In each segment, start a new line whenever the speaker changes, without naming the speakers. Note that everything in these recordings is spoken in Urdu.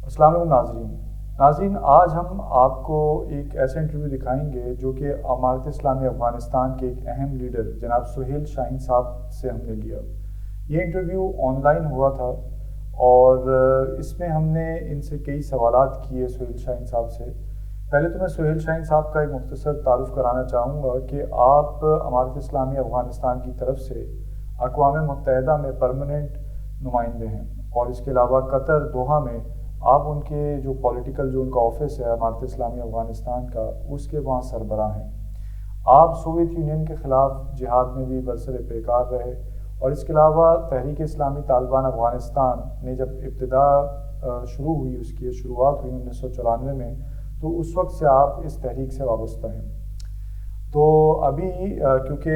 السلام علیکم ناظرین، آج ہم آپ کو ایک ایسا انٹرویو دکھائیں گے جو کہ امارت اسلامی افغانستان کے ایک اہم لیڈر جناب سہیل شاہین صاحب سے ہم نے لیا۔ یہ انٹرویو آن لائن ہوا تھا اور اس میں ہم نے ان سے کئی سوالات کیے سہیل شاہین صاحب سے۔ پہلے تو میں سہیل شاہین صاحب کا ایک مختصر تعارف کرانا چاہوں گا کہ آپ امارت اسلامی افغانستان کی طرف سے اقوام متحدہ میں پرماننٹ نمائندے ہیں، اور اس کے علاوہ قطر دوحہ میں آپ ان کے جو پولیٹیکل جو ان کا آفس ہے امارت اسلامی افغانستان کا، اس کے وہاں سربراہ ہیں۔ آپ سوویت یونین کے خلاف جہاد میں بھی برسر پیکار رہے، اور اس کے علاوہ تحریک اسلامی طالبان افغانستان نے جب ابتدا شروع ہوئی، اس کی شروعات ہوئی 1994 میں، تو اس وقت سے آپ اس تحریک سے وابستہ ہیں۔ تو ابھی کیونکہ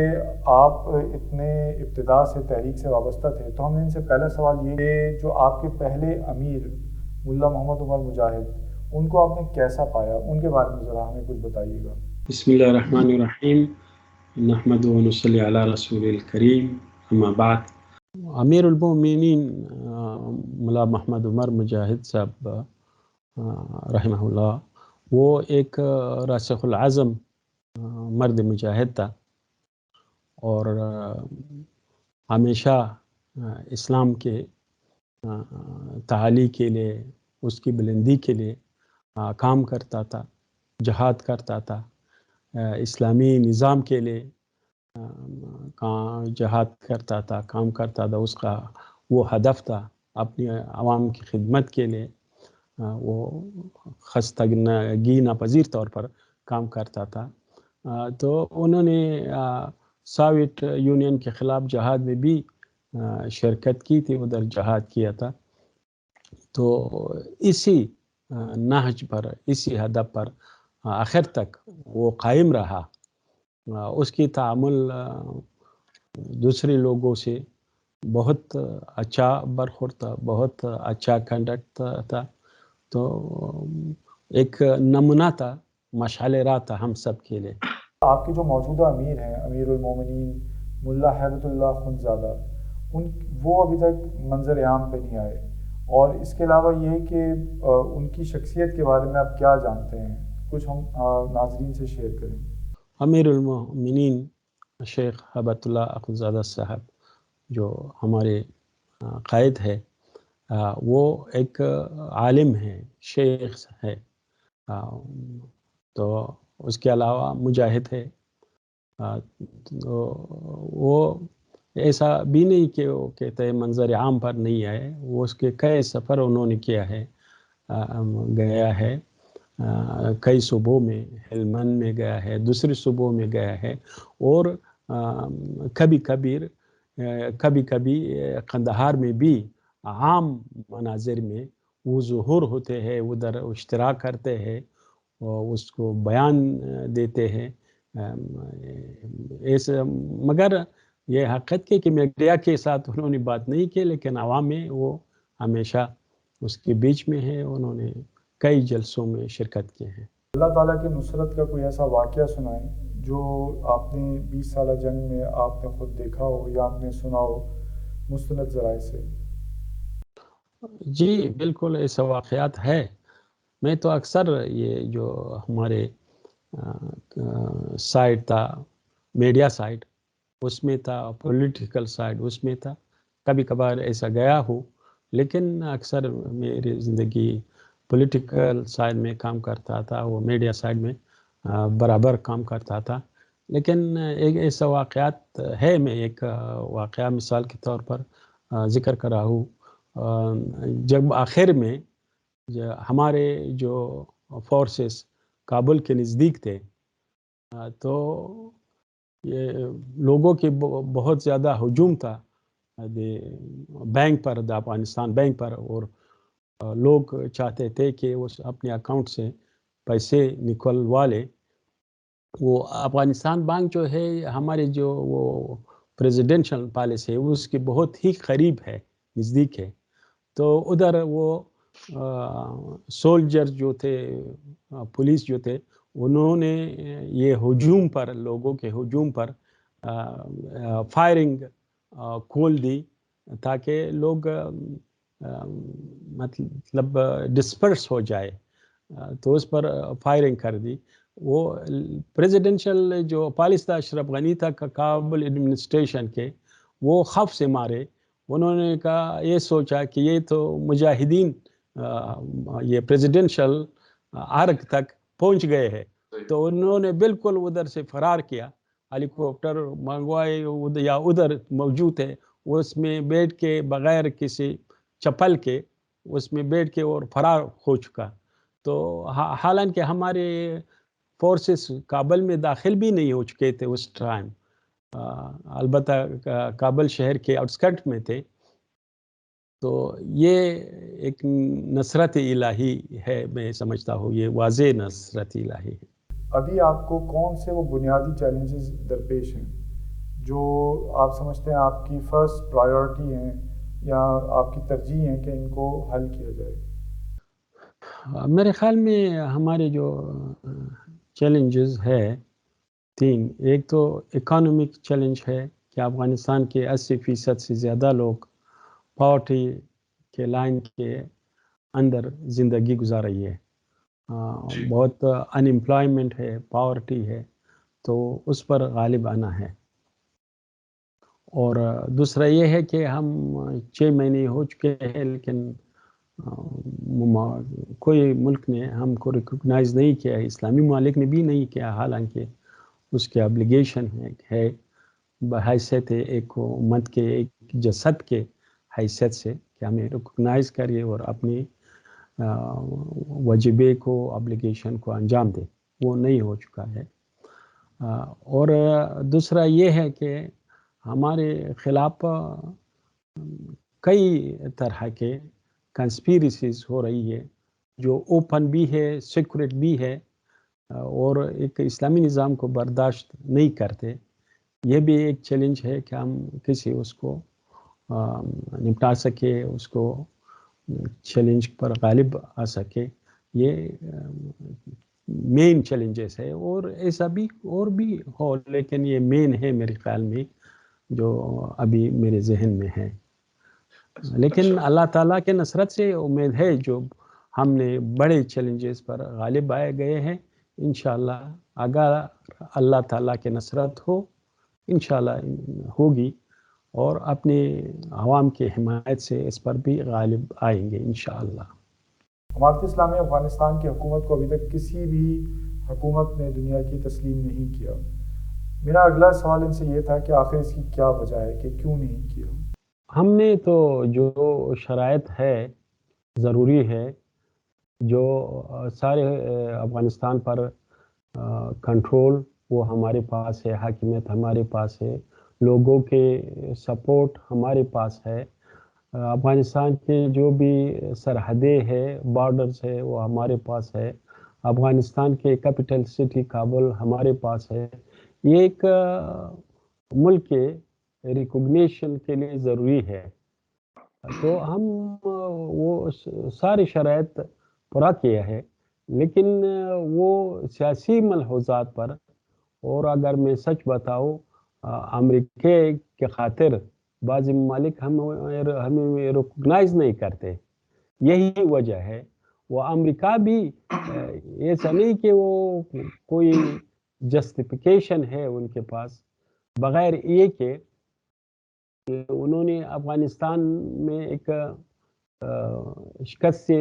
آپ اتنے ابتدا سے تحریک سے وابستہ تھے، تو ہم نے ان سے پہلا سوال یہ کہ جو آپ کے پہلے امیر ملا محمد عمر مجاہد، ان کو آپ نے کیسا پایا؟ ان کے بارے میں ذرا ہمیں کچھ بتائیے گا۔
بسم اللہ الرحمن الرحیم، نحمد و نصلی علی رسول الکریم، اما بعد۔ امیر المومنین ملا محمد عمر مجاہد صاحب رحمہ اللہ، وہ ایک راسخ العزم مرد مجاہد تھا، اور ہمیشہ اسلام کے تعالی کے لیے، اس کی بلندی کے لیے کام کرتا تھا، جہاد کرتا تھا، اسلامی نظام کے لیے جہاد کرتا تھا، کام کرتا تھا۔ اس کا وہ ہدف تھا، اپنی عوام کی خدمت کے لیے وہ خستگی ناپذیر طور پر کام کرتا تھا۔ تو انہوں نے سوویت یونین کے خلاف جہاد میں بھی شرکت کی تھی، ادھر جہاد کیا تھا۔ تو اسی نہج پر، اسی ہدف پر آخر تک وہ قائم رہا۔ اس کی تعامل دوسرے لوگوں سے بہت اچھا برخورد تھا، بہت اچھا کنڈکٹ تھا۔ تو ایک نمونہ تھا، مشعل راہ تھا ہم سب کے لیے۔
آپ کے جو موجودہ امیر ہیں، امیر المومنین ملا حیبت اللہ خنزادہ، وہ ابھی تک منظر عام پہ نہیں آئے، اور اس کے علاوہ یہ کہ ان کی شخصیت کے بارے میں آپ کیا جانتے ہیں؟ کچھ ہم ناظرین سے شیئر کریں۔
امیر المومنین شیخ حیبت اللہ اخنزادہ صاحب جو ہمارے قائد ہے، وہ ایک عالم ہے، شیخ ہے، تو اس کے علاوہ مجاہد ہے۔ تو وہ ایسا بھی نہیں کہ وہ کہتے ہیں منظر عام پر نہیں آئے، وہ اس کے کئی سفر انہوں نے کیا ہے، گیا ہے، کئی صوبوں میں، ہلمند میں گیا ہے، دوسرے صوبوں میں گیا ہے، اور کبھی کبھی قندھار میں بھی عام مناظر میں وہ ظہور ہوتے ہیں، ادھر اشتراک کرتے ہیں، اور اس کو بیان دیتے ہیں۔ مگر یہ حقیقت ہے کہ میڈیا کے ساتھ انہوں نے بات نہیں کی، لیکن عوام میں وہ ہمیشہ اس کے بیچ میں ہے، انہوں نے کئی جلسوں میں شرکت کی ہے۔
اللہ تعالیٰ کی نصرت کا کوئی ایسا واقعہ سنائیں جو آپ نے 20 سالہ جنگ میں آپ نے خود دیکھا ہو یا آپ نے سنا ہو مستند ذرائع سے۔
جی بالکل، ایسا واقعات ہے۔ میں تو اکثر یہ جو ہمارے سائٹ تھا، میڈیا سائٹ، اس میں تھا، پولیٹیکل سائٹ اس میں تھا، کبھی کبھار ایسا گیا ہوں، لیکن اکثر میری زندگی پولیٹیکل سائٹ میں کام کرتا تھا، وہ میڈیا سائٹ میں برابر کام کرتا تھا۔ لیکن ایک ایسا واقعات ہے، میں ایک واقعہ مثال کے طور پر ذکر کر رہا ہوں۔ جب آخر میں ہمارے جو فورسز کابل کے نزدیک تھے، تو یہ لوگوں کے بہت زیادہ ہجوم تھا بینک پر، افغانستان بینک پر، اور لوگ چاہتے تھے کہ وہ اپنے اکاؤنٹ سے پیسے نکلوا لے۔ وہ افغانستان بینک جو ہے ہمارے جو وہ پریزیڈنشل پیلس ہے، اس کے بہت ہی قریب ہے، نزدیک ہے۔ تو ادھر وہ سولجر جو تھے، پولیس جو تھے، انہوں نے یہ ہجوم پر، لوگوں کے ہجوم پر فائرنگ کھول دی، تاکہ لوگ مطلب ڈسپرس ہو جائے، تو اس پر فائرنگ کر دی. وہ پریزیڈنشل جو پالیسدہ اشرف غنی تھا کابل ایڈمنسٹریشن کے، وہ خوف سے مارے. انہوں نے کہا، یہ سوچا کہ یہ تو مجاہدین یہ پریزیڈنشل عرق تک پہنچ گئے ہیں، تو انہوں نے بالکل ادھر سے فرار کیا. ہیلی کاپٹر منگوائے یا ادھر موجود ہے، اس میں بیٹھ کے بغیر کسی چپل کے اس میں بیٹھ کے اور فرار ہو چکا. تو حالانکہ ہمارے فورسز کابل میں داخل بھی نہیں ہو چکے تھے اس ٹائم، البتہ کابل شہر کے آؤٹسکرٹ میں تھے. تو یہ ایک نصرت الہی ہے، میں سمجھتا ہوں یہ واضح نصرت الہی ہے.
ابھی آپ کو کون سے وہ بنیادی چیلنجز درپیش ہیں جو آپ سمجھتے ہیں آپ کی فرسٹ پرائیورٹی ہیں یا آپ کی ترجیح ہیں کہ ان کو حل کیا جائے؟
میرے خیال میں ہمارے جو چیلنجز ہے 3. ایک تو اکانومک چیلنج ہے کہ افغانستان کے 80% سے زیادہ لوگ پاورٹی کے لائن کے اندر زندگی گزار رہی ہے. بہت انمپلائمنٹ ہے، پاورٹی ہے، تو اس پر غالب آنا ہے. اور دوسرا یہ ہے کہ ہم 6 مہینے ہو چکے ہیں لیکن کوئی ملک نے ہم کو ریکگنائز نہیں کیا ہے، اسلامی ممالک نے بھی نہیں کیا، حالانکہ اس کے ابلیگیشن ہے بحیثیت ایک امت کے ایک جسد کے حیثیت سے کہ ہمیں ریکگنائز کریے اور اپنی وجیبے کو ابلیگیشن کو انجام دے. وہ نہیں ہو چکا ہے. اور دوسرا یہ ہے کہ ہمارے خلاف کئی طرح کے کنسپیریسیز ہو رہی ہے جو اوپن بھی ہے، سیکریٹ بھی ہے، اور ایک اسلامی نظام کو برداشت نہیں کرتے. یہ بھی ایک چیلنج ہے کہ ہم کسی اس کو نپٹا سکے، اس کو چیلنج پر غالب آ سکے. یہ مین چیلنجز ہے، اور ایسا بھی اور بھی ہو، لیکن یہ مین ہے میرے خیال میں جو ابھی میرے ذہن میں ہے. لیکن اللہ تعالیٰ کے نصرت سے امید ہے جو ہم نے بڑے چیلنجز پر غالب آئے گئے ہیں. انشاءاللہ اگر اللہ تعالیٰ کے نصرت ہو انشاءاللہ ہوگی، اور اپنے عوام کی حمایت سے اس پر بھی غالب آئیں گے انشاءاللہ.
جماعت اسلامی افغانستان کی حکومت کو ابھی تک کسی بھی حکومت نے دنیا کی تسلیم نہیں کیا. میرا اگلا سوال ان سے یہ تھا کہ آخر اس کی کیا وجہ ہے کہ کیوں نہیں کیا؟
ہم نے تو جو شرائط ہے ضروری ہے، جو سارے افغانستان پر کنٹرول وہ ہمارے پاس ہے، حاکمیت ہمارے پاس ہے، لوگوں کے سپورٹ ہمارے پاس ہے، افغانستان کے جو بھی سرحدیں ہے، بارڈرز ہے، وہ ہمارے پاس ہے، افغانستان کے کیپٹل سٹی کابل ہمارے پاس ہے. یہ ایک ملک کے ریکگنیشن کے لیے ضروری ہے. تو ہم وہ ساری شرائط پورا کیا ہے، لیکن وہ سیاسی ملحوظات پر، اور اگر میں سچ بتاؤں امریکہ کے خاطر بعض ممالک ہمیں ریکگنائز نہیں کرتے. یہی وجہ ہے. وہ امریکہ بھی ایسا نہیں کہ وہ کوئی جسٹیفیکیشن ہے ان کے پاس، بغیر یہ کہ انہوں نے افغانستان میں ایک شکست سے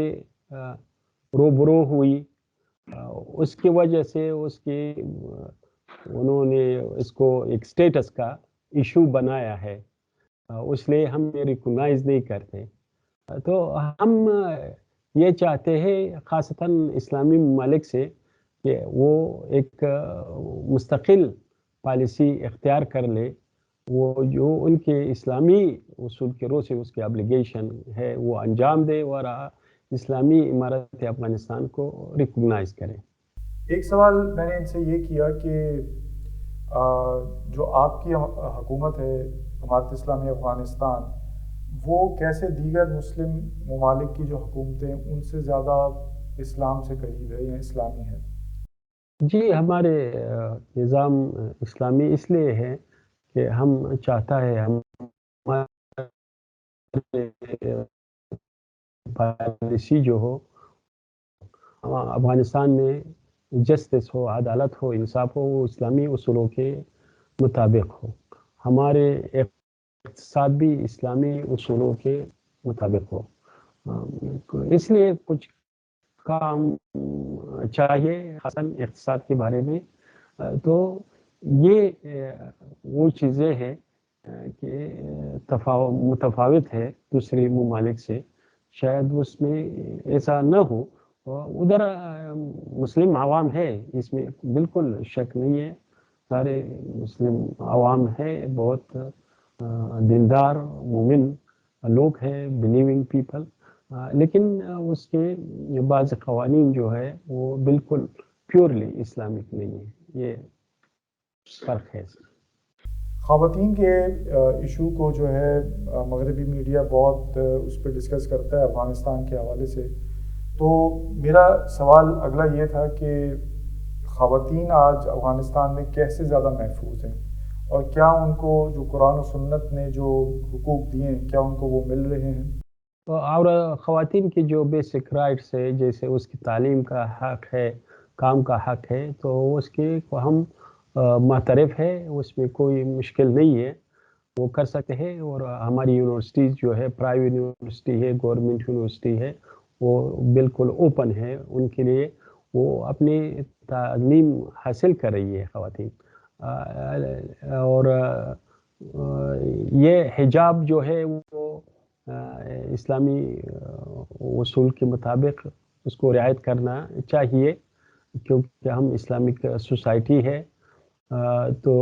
روبرو ہوئی، اس کی وجہ سے انہوں نے اس کو ایک سٹیٹس کا ایشو بنایا ہے، اس لیے ہم ریکگنائز نہیں کرتے. تو ہم یہ چاہتے ہیں خاصتاً اسلامی ممالک سے کہ وہ ایک مستقل پالیسی اختیار کر لے، وہ جو ان کے اسلامی اصول کے رو سے اس کے ابلیگیشن ہے وہ انجام دے اور اسلامی امارت افغانستان کو ریکگنائز کرے.
ایک سوال میں نے ان سے یہ کیا کہ جو آپ کی حکومت ہے جماعت اسلامی افغانستان، وہ کیسے دیگر مسلم ممالک کی جو حکومتیں ان سے زیادہ اسلام سے قریب ہے یا اسلامی ہے؟
جی، ہمارے نظام اسلامی اس لیے ہے کہ ہم چاہتا ہے ہم پالیسی جو ہو افغانستان میں جسٹس ہو، عدالت ہو، انصاف ہو، وہ اسلامی اصولوں کے مطابق ہو. ہمارے اقتصاد بھی اسلامی اصولوں کے مطابق ہو. اس لیے کچھ کام چاہیے خاصاً اقتصاد کے بارے میں. تو یہ وہ چیزیں ہیں کہ متفاوت ہے دوسرے ممالک سے. شاید اس میں ایسا نہ ہو. ادھر مسلم عوام ہے، اس میں بالکل شک نہیں ہے. سارے مسلم عوام ہے، بہت دیندار مومن لوگ ہیں، بلیونگ پیپل. لیکن اس کے بعض قوانین جو ہے وہ بالکل پیورلی اسلامک نہیں ہے. یہ فرق ہے.
خواتین کے ایشو کو جو ہے مغربی میڈیا بہت اس پہ ڈسکس کرتا ہے افغانستان کے حوالے سے. تو میرا سوال اگلا یہ تھا کہ خواتین آج افغانستان میں کیسے زیادہ محفوظ ہیں، اور کیا ان کو جو قرآن و سنت نے جو حقوق دیے ہیں کیا ان کو وہ مل رہے ہیں؟
اور خواتین کی جو بیسک رائٹس ہے، جیسے اس کی تعلیم کا حق ہے، کام کا حق ہے، تو اس کے ہم معترف ہے، اس میں کوئی مشکل نہیں ہے، وہ کر سکتے ہیں. اور ہماری یونیورسٹیز جو ہے، پرائیویٹ یونیورسٹی ہے، گورنمنٹ یونیورسٹی ہے، وہ بالکل اوپن ہے ان کے لیے. وہ اپنی تعلیم حاصل کر رہی ہے خواتین. اور یہ حجاب جو ہے وہ اسلامی اصول کے مطابق اس کو رعایت کرنا چاہیے، کیونکہ ہم اسلامک سوسائٹی ہے. تو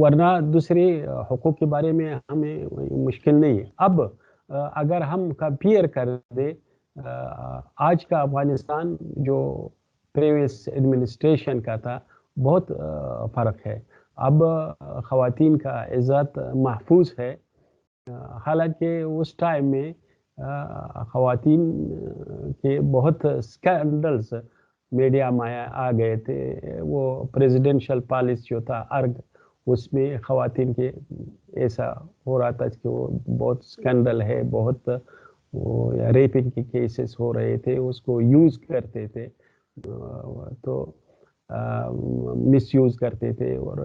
ورنہ دوسرے حقوق کے بارے میں ہمیں مشکل نہیں ہے. اب اگر ہم کمپیئر کر دیں آج کا افغانستان جو پریویس ایڈمنسٹریشن کا تھا، بہت فرق ہے. اب خواتین کا عزت محفوظ ہے. حالانکہ اس ٹائم میں خواتین کے بہت اسکینڈلز میڈیا میں آ گئے تھے. وہ پریزیڈنشل پالیسی جو تھا ارگ، اس میں خواتین کے ایسا ہو رہا تھا کہ وہ بہت اسکینڈل ہے، بہت ریپنگ کے کیسز ہو رہے تھے، اس کو یوز کرتے تھے، تو مس یوز کرتے تھے. اور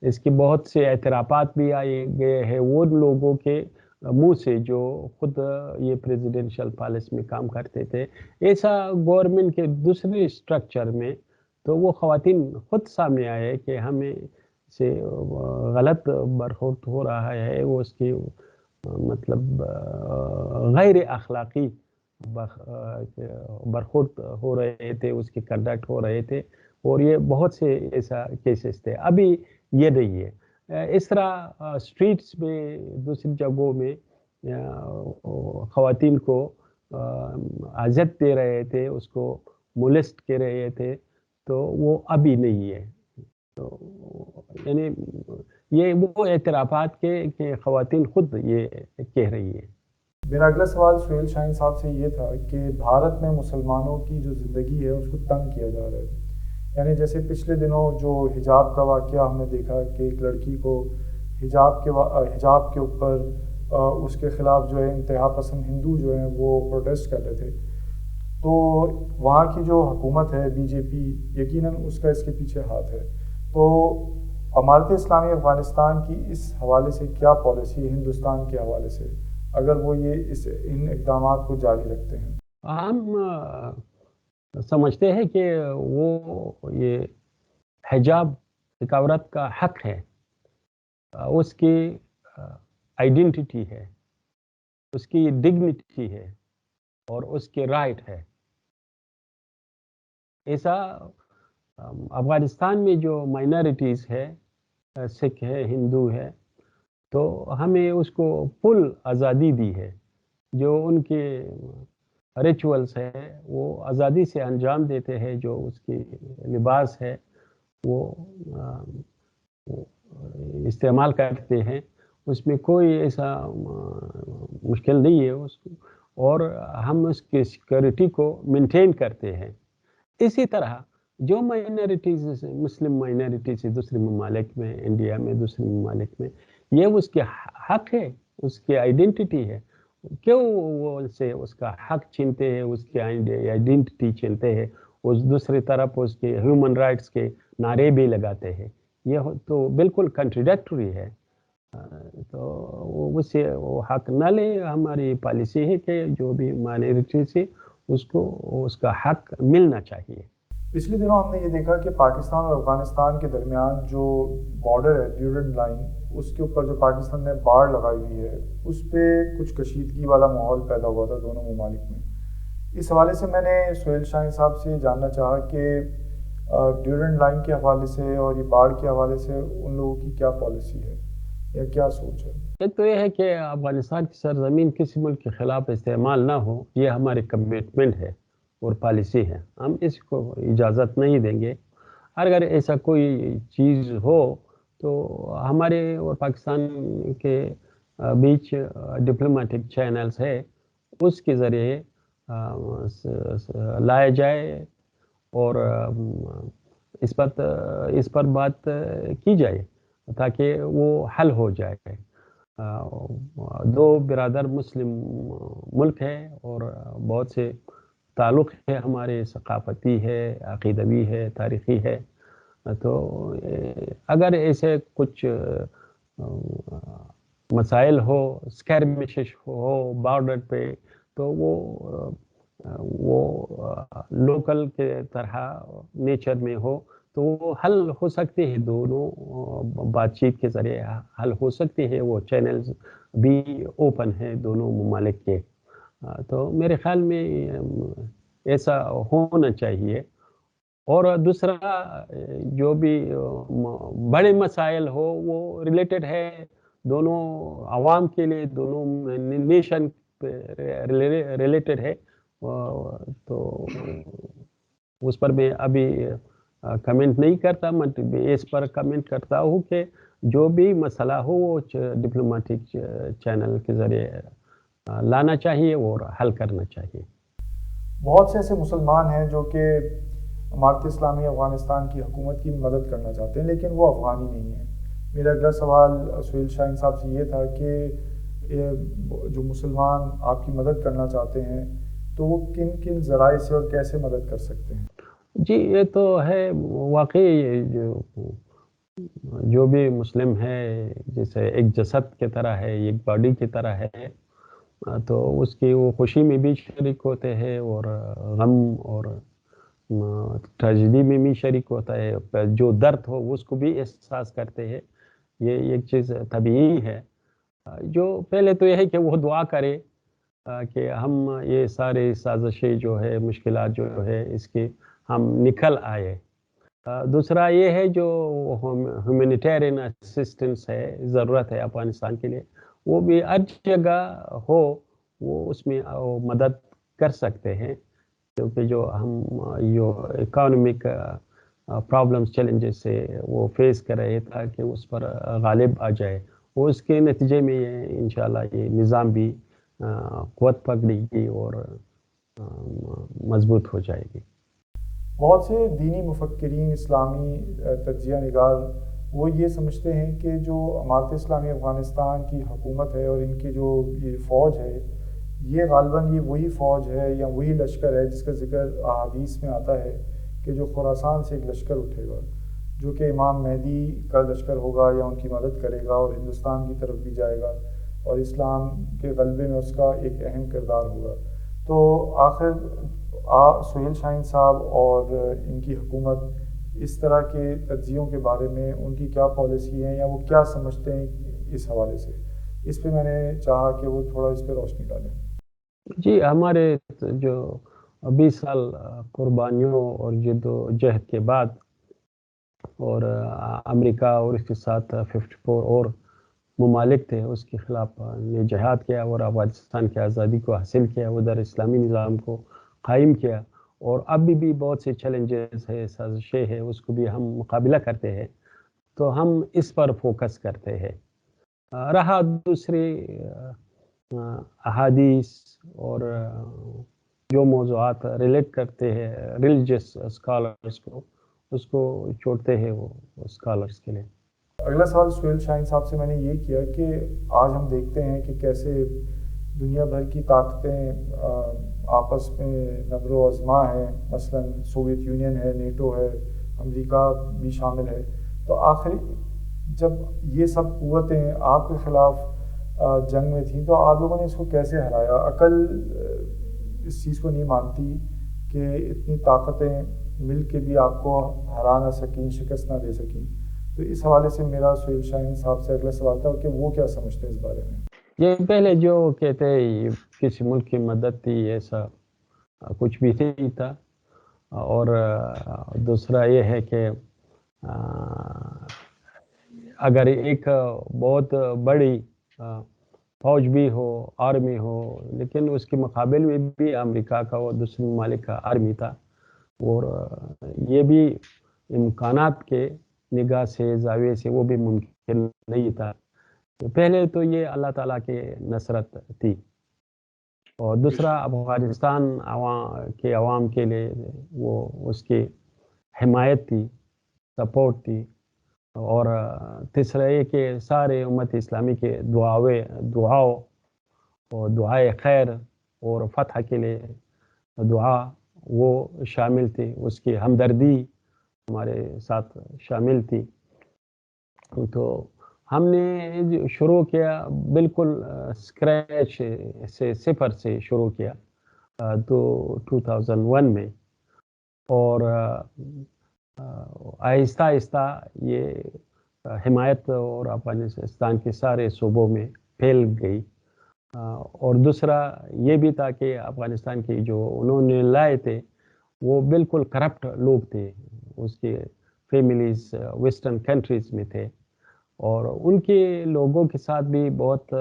اس کے بہت سے اعترافات بھی آئے گئے ہیں وہ لوگوں کے منہ سے جو خود یہ پریزیڈنشل پالیسی میں کام کرتے تھے. ایسا گورنمنٹ کے دوسرے اسٹرکچر میں تو وہ خواتین خود سامنے آئے کہ ہمیں سے غلط برخورد ہو رہا ہے، وہ اس کی مطلب غیر اخلاقی برخورد ہو رہے تھے، اس کی کنڈکٹ ہو رہے تھے. اور یہ بہت سے ایسا کیسز تھے. ابھی یہ نہیں ہے. اس طرح اسٹریٹس میں دوسری جگہوں میں خواتین کو اذیت دے رہے تھے، اس کو مولسٹ کر رہے تھے، تو وہ ابھی نہیں ہے. تو یعنی یہ وہ اعترافات کے کہ خواتین خود یہ کہہ رہی ہے.
میرا اگلا سوال سہیل شاہین صاحب سے یہ تھا کہ بھارت میں مسلمانوں کی جو زندگی ہے اس کو تنگ کیا جا رہا ہے. یعنی جیسے پچھلے دنوں جو حجاب کا واقعہ ہم نے دیکھا کہ ایک لڑکی کو حجاب کے اوپر اس کے خلاف جو ہے انتہا پسند ہندو جو ہیں وہ پروٹیسٹ کر رہے تھے. تو وہاں کی جو حکومت ہے بی جے پی، یقیناً اس کا اس کے پیچھے ہاتھ ہے. تو امارت اسلامی افغانستان کی اس حوالے سے کیا پالیسی ہے ہندوستان کے حوالے سے، اگر وہ ان اقدامات کو جاری رکھتے ہیں؟
ہم سمجھتے ہیں کہ وہ یہ حجاب ایک عورت کا حق ہے، اس کی آئیڈینٹی ہے، اس کی ڈگنیٹی ہے، اور اس کے رائٹ ہے. ایسا افغانستان میں جو مائنارٹیز ہے، سکھ ہے، ہندو ہے، تو ہمیں اس کو فل آزادی دی ہے. جو ان کے ریچولز ہے وہ آزادی سے انجام دیتے ہیں. جو اس کی لباس ہے وہ استعمال کرتے ہیں، اس میں کوئی ایسا مشکل نہیں ہے اس کو. اور ہم اس کی سیکورٹی کو مینٹین کرتے ہیں. اسی طرح جو مائنارٹیز مسلم مائنارٹیز دوسرے ممالک میں، انڈیا میں، دوسرے ممالک میں، یہ اس کے حق ہے، اس کی آئیڈینٹی ہے. کیوں وہ ان سے اس کا حق چھینتے ہیں، اس کی آئیڈینٹی چھینتے ہیں، اس دوسری طرف اس کے ہیومن رائٹس کے نعرے بھی لگاتے ہیں؟ یہ تو بالکل کنٹریڈکٹری ہے۔ تو اس سے وہ حق نہ لے، ہماری پالیسی ہے کہ جو بھی مائنورٹی سے اس کو اس کا حق ملنا چاہیے۔
پچھلے دنوں ہم نے یہ دیکھا کہ پاکستان اور افغانستان کے درمیان جو بارڈر ہے ڈیورنڈ لائن، اس کے اوپر جو پاکستان نے باڑ لگائی ہوئی ہے، اس پہ کچھ کشیدگی والا ماحول پیدا ہوا تھا دونوں ممالک میں۔ اس حوالے سے میں نے سہیل شاہین صاحب سے جاننا چاہا کہ ڈیورنڈ لائن کے حوالے سے اور یہ باڑ کے حوالے سے ان لوگوں کی کیا پالیسی ہے یا کیا سوچ ہے؟
ایک تو یہ ہے کہ افغانستان کی سرزمین کسی ملک کے خلاف استعمال نہ ہو، یہ ہماری کمٹمنٹ ہے اور پالیسی ہے، ہم اس کو اجازت نہیں دیں گے۔ اگر ایسا کوئی چیز ہو تو ہمارے اور پاکستان کے بیچ ڈپلومیٹک چینلز ہے، اس کے ذریعے لایا جائے اور اس پر بات کی جائے تاکہ وہ حل ہو جائے۔ دو برادر مسلم ملک ہے اور بہت سے تعلق ہے ہمارے، ثقافتی ہے، عقیدوی ہے، تاریخی ہے۔ تو اگر ایسے کچھ مسائل ہو، اسکیرمشش ہو بارڈر پہ، تو وہ لوکل کے طرح نیچر میں ہو تو وہ حل ہو سکتے ہیں، دونوں بات چیت کے ذریعے حل ہو سکتے ہیں، وہ چینلز بھی اوپن ہیں دونوں ممالک کے۔ تو میرے خیال میں ایسا ہونا چاہیے۔ اور دوسرا جو بھی بڑے مسائل ہو وہ ریلیٹڈ ہے دونوں عوام کے لیے، دونوں نیشن ریلیٹڈ ہے، تو اس پر میں ابھی کمنٹ نہیں کرتا، میں اس پر کمنٹ کرتا ہوں کہ جو بھی مسئلہ ہو وہ ڈپلومیٹک چینل کے ذریعے لانا چاہیے اور حل کرنا چاہیے۔
بہت سے ایسے مسلمان ہیں جو کہ امارت اسلامی افغانستان کی حکومت کی مدد کرنا چاہتے ہیں لیکن وہ افغانی نہیں ہیں۔ میرا اگلا سوال سہیل شاہین صاحب سے یہ تھا کہ جو مسلمان آپ کی مدد کرنا چاہتے ہیں تو وہ کن کن ذرائع سے اور کیسے مدد کر سکتے ہیں؟
جی یہ تو ہے واقعی، جو بھی مسلم ہے جیسے ایک جسد کی طرح ہے، ایک باڈی کی طرح ہے، تو اس کی وہ خوشی میں بھی شریک ہوتے ہیں اور غم اور ٹریجڈی میں بھی شریک ہوتا ہے، جو درد ہو اس کو بھی احساس کرتے ہیں۔ یہ ایک چیز طبیعی ہے۔ جو پہلے تو یہ ہے کہ وہ دعا کرے کہ ہم یہ سارے سازشیں جو ہے، مشکلات جو ہے، اس کے ہم نکل آئے۔ دوسرا یہ ہے جو ہیومینیٹیرین اسسٹنس ہے، ضرورت ہے افغانستان کے لیے، وہ بھی ہر جگہ ہو، وہ اس میں مدد کر سکتے ہیں، کیونکہ جو ہم اکانومک پرابلمس چیلنجز سے وہ فیس کر رہے تھا کہ اس پر غالب آ جائے، وہ اس کے نتیجے میں انشاءاللہ یہ نظام بھی قوت پکڑے گی اور مضبوط ہو جائے گی۔
بہت سے دینی مفکرین، اسلامی تجزیہ نگار، وہ یہ سمجھتے ہیں کہ جو امارت اسلامی افغانستان کی حکومت ہے اور ان کی جو یہ فوج ہے، یہ غالباً یہ وہی فوج ہے یا وہی لشکر ہے جس کا ذکر احادیث میں آتا ہے کہ جو خراسان سے ایک لشکر اٹھے گا، جو کہ امام مہدی کا لشکر ہوگا یا ان کی مدد کرے گا اور ہندوستان کی طرف بھی جائے گا اور اسلام کے غلبے میں اس کا ایک اہم کردار ہوگا۔ تو آخر سہیل شاہین صاحب اور ان کی حکومت اس طرح کے تجزیوں کے بارے میں ان کی کیا پالیسی ہیں یا وہ کیا سمجھتے ہیں اس حوالے سے، اس پہ میں نے چاہا کہ وہ تھوڑا اس پہ روشنی ڈالیں۔
جی ہمارے جو 20 سال قربانیوں اور جد و جہد کے بعد اور امریکہ اور اس کے ساتھ 54 اور ممالک تھے، اس کے خلاف نے جہاد کیا اور افغانستان کی آزادی کو حاصل کیا، ادھر اسلامی نظام کو قائم کیا، اور اب بھی بہت سے چیلنجز ہے، سازشیں ہے، اس کو بھی ہم مقابلہ کرتے ہیں، تو ہم اس پر فوکس کرتے ہیں۔ رہا دوسری احادیث اور جو موضوعات ریلیٹ کرتے ہیں ریلیجس اسکالرس کو، اس کو چھوڑتے ہیں وہ اسکالرس کے لیے۔
اگلا سوال سہیل شاہین صاحب سے میں نے یہ کیا کہ آج ہم دیکھتے ہیں کہ کیسے دنیا بھر کی طاقتیں آپس میں نبر و ازما ہیں، مثلا سوویت یونین ہے، نیٹو ہے، امریکہ بھی شامل ہے. تو آخر جب یہ سب قوتیں آپ کے خلاف جنگ میں تھیں تو آپ لوگوں نے اس کو کیسے ہرایا؟ عقل اس چیز کو نہیں مانتی کہ اتنی طاقتیں مل کے بھی آپ کو ہرا نہ سکیں، شکست نہ دے سکیں. تو اس حوالے سے میرا سہیل شاہین صاحب سے اگلا سوال تھا کہ وہ کیا سمجھتے ہیں اس بارے میں.
یہ پہلے جو کہتے ہیں کسی ملک کی مدد تھی، ایسا کچھ بھی نہیں تھا. اور دوسرا یہ ہے کہ اگر ایک بہت بڑی فوج بھی ہو، آرمی ہو، لیکن اس کے مقابل میں بھی امریکہ کا اور دوسرے ممالک کا آرمی تھا، اور یہ بھی امکانات کے نگاہ سے، زاویے سے وہ بھی ممکن نہیں تھا. پہلے تو یہ اللہ تعالیٰ کی نصرت تھی، اور دوسرا افغانستان کے عوام کے لیے وہ اس کی حمایت تھی، سپورٹ تھی. اور تیسرا یہ کہ سارے امت اسلامی کے دعاؤں اور دعائے خیر اور فتح کے لیے دعا وہ شامل تھی، اس کی ہمدردی ہمارے ساتھ شامل تھی. تو ہم نے شروع کیا بالکل اسکریچ سے، صفر سے شروع کیا تو 2001 میں، اور آہستہ آہستہ یہ حمایت اور افغانستان کے سارے صوبوں میں پھیل گئی. اور دوسرا یہ بھی تھا کہ افغانستان کی جو انہوں نے لائے تھے وہ بالکل کرپٹ لوگ تھے، اس کے فیملیز ویسٹرن کنٹریز میں تھے، اور ان کے لوگوں کے ساتھ بھی بہت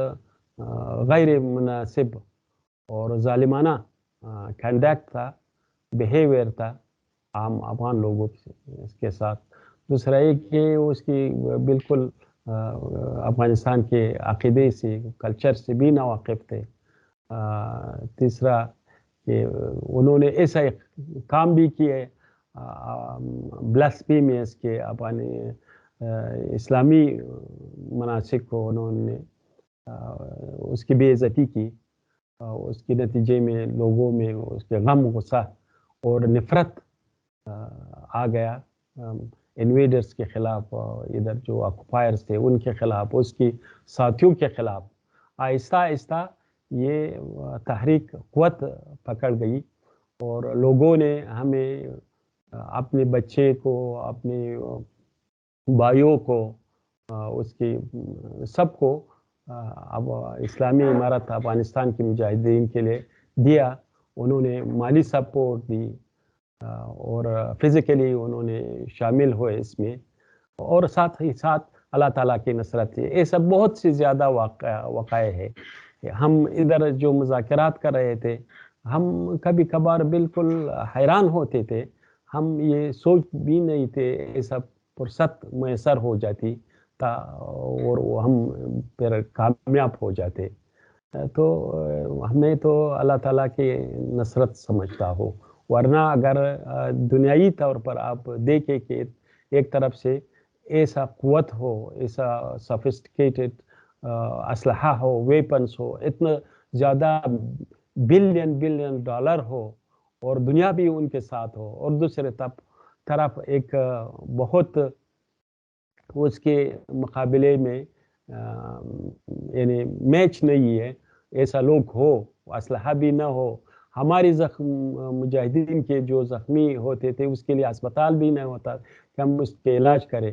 غیر مناسب اور ظالمانہ کنڈکٹ تھا، بیہیویئر تھا عام افغان لوگوں کے ساتھ. دوسرا ایک کہ اس کی بالکل افغانستان کے عقیدے سے، کلچر سے بھی ناواقف تھے. تیسرا کہ انہوں نے ایسا کام بھی کیے بلاسفیمیس کے، اپنے اسلامی مناسک کو انہوں نے اس کی بے عزتی کی. اس کے نتیجے میں لوگوں میں اس کے غم، غصہ اور نفرت آ گیا انویڈرز کے خلاف، ادھر جو آکوپائرز تھے ان کے خلاف، اس کی ساتھیوں کے خلاف. آہستہ آہستہ یہ تحریک قوت پکڑ گئی، اور لوگوں نے ہمیں، اپنے بچے کو، اپنے بھائیوں کو، اس کی سب کو اب اسلامی امارت افغانستان کے مجاہدین کے لیے دیا. انہوں نے مالی سپورٹ دی، اور فزیکلی انہوں نے شامل ہوئے اس میں، اور ساتھ ہی ساتھ اللہ تعالیٰ کی نصرت تھی. یہ سب بہت سی زیادہ واقعے ہے. ہم ادھر جو مذاکرات کر رہے تھے، ہم کبھی کبھار بالکل حیران ہوتے تھے. ہم یہ سوچ بھی نہیں تھے ایسا فرصت میسر ہو جاتی تا، اور ہم پھر کامیاب ہو جاتے. تو ہمیں تو اللہ تعالیٰ کی نصرت سمجھتا ہو. ورنہ اگر دنیائی طور پر آپ دیکھیں کہ ایک طرف سے ایسا قوت ہو، ایسا سفسٹیکیٹڈ اسلحہ ہو، ویپنس ہو، اتنا زیادہ بلین ڈالر ہو، اور دنیا بھی ان کے ساتھ ہو، اور دوسرے طرف ایک بہت اس کے مقابلے میں یعنی میچ نہیں ہے، ایسا لوگ ہو، اسلحہ بھی نہ ہو. ہماری مجاہدین کے جو زخمی ہوتے تھے اس کے لیے اسپتال بھی نہیں ہوتا کہ ہم اس کے علاج کریں،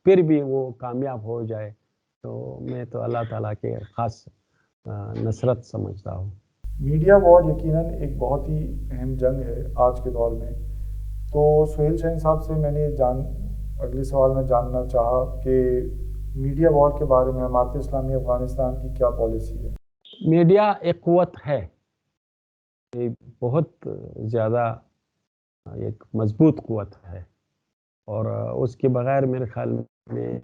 پھر بھی وہ کامیاب ہو جائے. تو میں تو اللہ تعالیٰ کے خاص نصرت سمجھتا ہوں.
میڈیا وار یقیناً ایک بہت ہی اہم جنگ ہے آج کے دور میں. تو سہیل شاہین صاحب سے میں نے اگلے سوال میں جاننا چاہا کہ میڈیا وار کے بارے میں امارت اسلامی افغانستان کی کیا پالیسی ہے؟
میڈیا ایک قوت ہے، بہت زیادہ ایک مضبوط قوت ہے، اور اس کے بغیر میرے خیال میں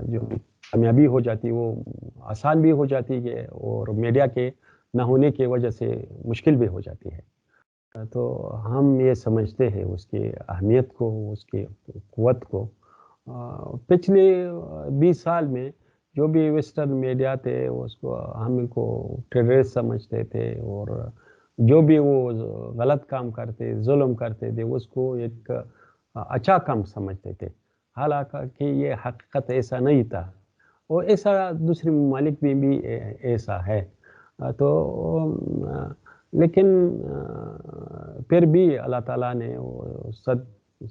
جو کامیابی ہو جاتی وہ آسان بھی ہو جاتی ہے، اور میڈیا کے نہ ہونے کی وجہ سے مشکل بھی ہو جاتی ہے. تو ہم یہ سمجھتے ہیں اس کی اہمیت کو، اس کی قوت کو. پچھلے 20 سال میں جو بھی ویسٹرن میڈیا تھے اس کو ہم کو ٹیررسٹ سمجھتے تھے، اور جو بھی وہ غلط کام کرتے، ظلم کرتے تھے، اس کو ایک اچھا کام سمجھتے تھے، حالانکہ یہ حقیقت ایسا نہیں تھا، اور ایسا دوسرے ممالک میں بھی ایسا ہے۔ تو لیکن پھر بھی اللہ تعالیٰ نے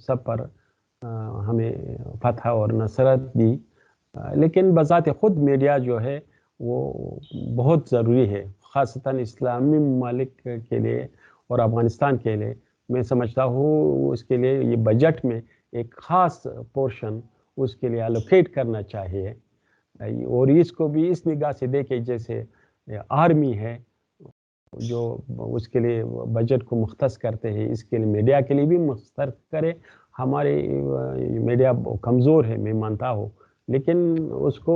سب پر ہمیں فتح اور نصرت دی، لیکن بذات خود میڈیا جو ہے وہ بہت ضروری ہے، خاصتاً اسلامی ممالک کے لیے اور افغانستان کے لیے۔ میں سمجھتا ہوں اس کے لیے یہ بجٹ میں ایک خاص پورشن اس کے لیے الوکیٹ کرنا چاہیے، اور اس کو بھی اس نگاہ سے دیکھے جیسے آرمی ہے جو اس کے لیے بجٹ کو مختص کرتے ہیں، اس کے لیے میڈیا کے لیے بھی مختص کرے۔ ہمارے میڈیا کمزور ہے، میں مانتا ہوں، لیکن اس کو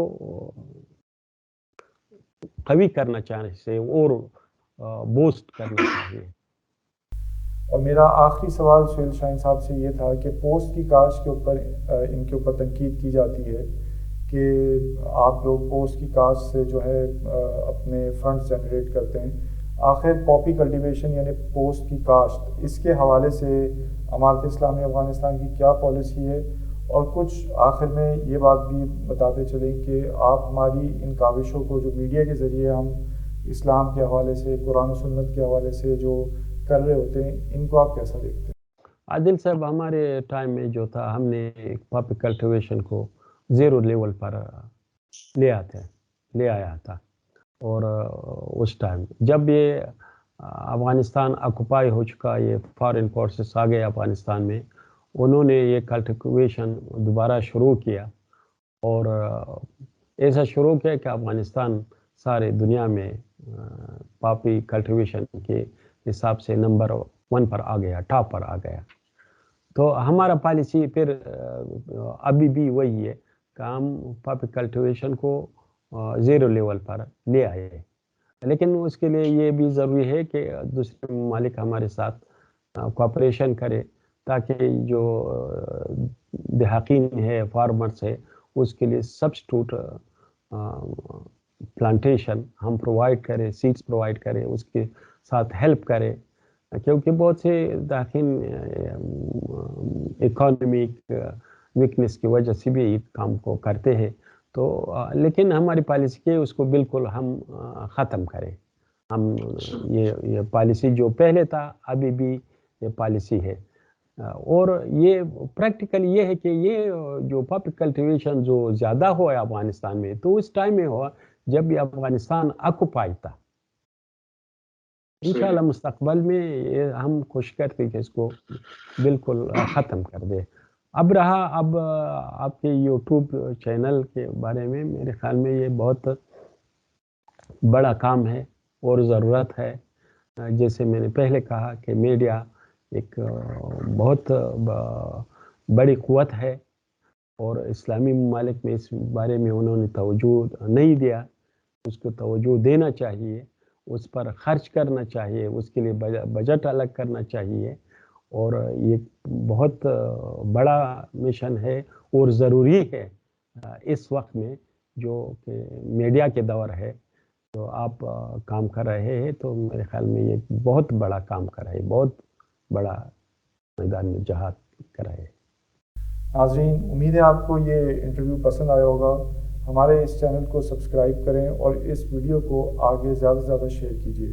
قوی کرنا چاہیے اور بوسٹ کرنا چاہیے۔
اور میرا آخری سوال سہیل شاہین صاحب سے یہ تھا کہ پوسٹ کی کاشت کے اوپر ان کے اوپر تنقید کی جاتی ہے کہ آپ لوگ پوسٹ کی کاشت سے جو ہے اپنے فنڈز جنریٹ کرتے ہیں، آخر پاپی کلٹیویشن یعنی پوسٹ کی کاشت، اس کے حوالے سے امارت اسلامی افغانستان کی کیا پالیسی ہے؟ اور کچھ آخر میں یہ بات بھی بتاتے چلیں کہ آپ ہماری ان کاوشوں کو جو میڈیا کے ذریعے ہم اسلام کے حوالے سے، قرآن و سنت کے حوالے سے جو کر رہے ہوتے ہیں، ان کو آپ کیسا دیکھتے ہیں؟
عادل صاحب، ہمارے ٹائم میں جو تھا، ہم نے پاپی کلٹیویشن کو زیرو لیول پر لے آیا تھا، اور اس ٹائم جب یہ افغانستان آکوپائی ہو چکا، یہ فارن فورسز آ گئے افغانستان میں، انہوں نے یہ کلٹیویشن دوبارہ شروع کیا، اور ایسا شروع کیا کہ افغانستان سارے دنیا میں پاپی کلٹیویشن کے حساب سے نمبر 1 پر آ گیا، ٹاپ پر آ گیا۔ تو ہمارا پالیسی پھر ابھی بھی وہی ہے کہ ہم پاپی کلٹیویشن کو زیرو لیول پر لے آئے، لیکن اس کے لیے یہ بھی ضروری ہے کہ دوسرے ممالک ہمارے ساتھ کوآپریشن کرے، تاکہ جو دیہاقین ہے، فارمرز ہے، اس کے لیے سبسٹیوٹ پلانٹیشن ہم پرووائڈ کریں، سیڈز پرووائڈ کریں، اس کے ساتھ ہیلپ کرے، کیونکہ بہت سے دیہاقین اکانومک ویکنس کی وجہ سے بھی اس کام کو کرتے ہیں۔ تو لیکن ہماری پالیسی کے اس کو بالکل ہم ختم کریں۔ ہم یہ پالیسی جو پہلے تھا ابھی بھی یہ پالیسی ہے، اور یہ پریکٹیکل یہ ہے کہ یہ جو پاپی کلٹیویشن جو زیادہ ہوا ہے افغانستان میں، تو اس ٹائم میں ہوا جب یہ افغانستان آکوپائی تھا۔ انشاءاللہ مستقبل میں ہم کوشش کرتے ہیں کہ اس کو بالکل ختم کر دے۔ اب آپ کے یوٹیوب چینل کے بارے میں میرے خیال میں یہ بہت بڑا کام ہے اور ضرورت ہے۔ جیسے میں نے پہلے کہا کہ میڈیا ایک بہت بڑی قوت ہے، اور اسلامی ممالک میں اس بارے میں انہوں نے توجہ نہیں دیا، اس کو توجہ دینا چاہیے، اس پر خرچ کرنا چاہیے، اس کے لیے بجٹ الگ کرنا چاہیے، اور یہ بہت بڑا مشن ہے اور ضروری ہے اس وقت میں جو کہ میڈیا کے دور ہے۔ تو آپ کام کر رہے ہیں، تو میرے خیال میں یہ بہت بڑا کام کر رہے ہیں، بہت بڑا میدان میں جہاد کر رہے ہیں۔
ناظرین، امید ہے آپ کو یہ انٹرویو پسند آیا ہوگا۔ ہمارے اس چینل کو سبسکرائب کریں اور اس ویڈیو کو آگے زیادہ سے زیادہ شیئر کیجیے۔